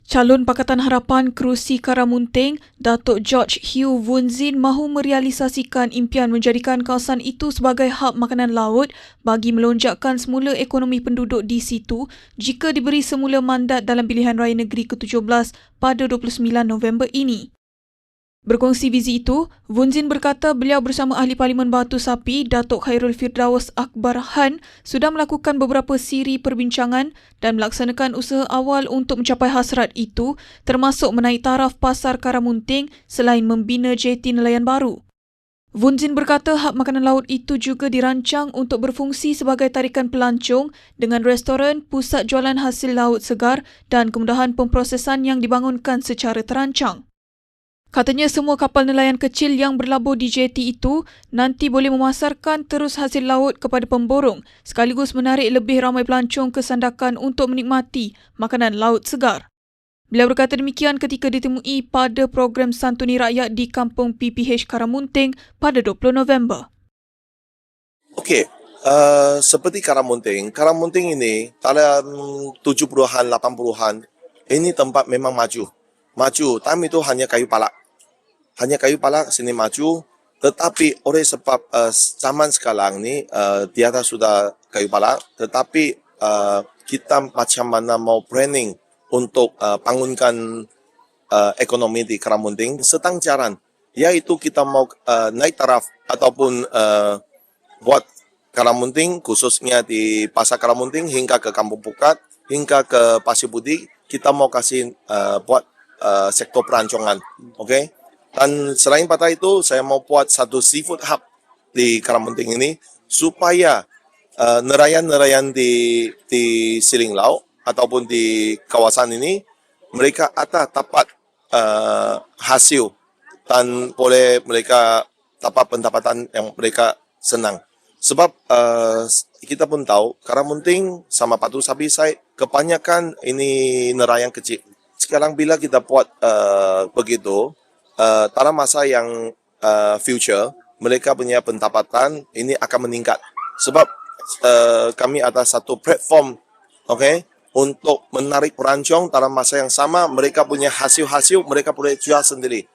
Calon Pakatan Harapan Kerusi Karamunting, Datuk George Hugh Wunzin mahu merealisasikan impian menjadikan kawasan itu sebagai hub makanan laut bagi melonjakkan semula ekonomi penduduk di situ jika diberi semula mandat dalam pilihan raya negeri ke-17 pada 29 November ini. Berkongsi vizi itu, Wunzin berkata beliau bersama Ahli Parlimen Batu Sapi, Datuk Khairul Firdaus Akbar Han sudah melakukan beberapa siri perbincangan dan melaksanakan usaha awal untuk mencapai hasrat itu termasuk menaik taraf pasar Karamunting selain membina jeti nelayan baru. Wunzin berkata hub makanan laut itu juga dirancang untuk berfungsi sebagai tarikan pelancong dengan restoran, pusat jualan hasil laut segar dan kemudahan pemprosesan yang dibangunkan secara terancang. Katanya semua kapal nelayan kecil yang berlabuh di jeti itu nanti boleh memasarkan terus hasil laut kepada pemborong sekaligus menarik lebih ramai pelancong ke sandakan untuk menikmati makanan laut segar. Beliau berkata demikian ketika ditemui pada program Santuni Rakyat di Kampung PPH Karamunting pada 20 November. Okey, seperti Karamunting ini dalam 70-an, 80-an, ini tempat memang maju. Time itu hanya kayu palak. Sini maju, tetapi oleh sebab zaman sekarang ni tiada sudah kayu palak, tetapi kita macam mana mau planning untuk bangunkan ekonomi di Karamunting setang jalan, iaitu kita mau naik taraf ataupun buat Karamunting khususnya di Pasar Karamunting hingga ke Kampung Pukat, hingga ke Pasir Putih, kita mau kasih buat sektor perancongan, okey. Dan selain pada itu, saya mau buat satu seafood hub di Karamunting ini supaya nelayan-nelayan di Siling Laut ataupun di kawasan ini mereka dapat hasil dan boleh mereka dapat pendapatan yang mereka senang. Sebab kita pun tahu Karamunting sama Batu Sapi Side kebanyakan ini nelayan kecil. Sekarang bila kita buat begitu, dalam masa yang future, mereka punya pendapatan ini akan meningkat. Sebab kami ada satu platform, okay, untuk menarik perancong dalam masa yang sama, mereka punya hasil-hasil, mereka boleh jual sendiri.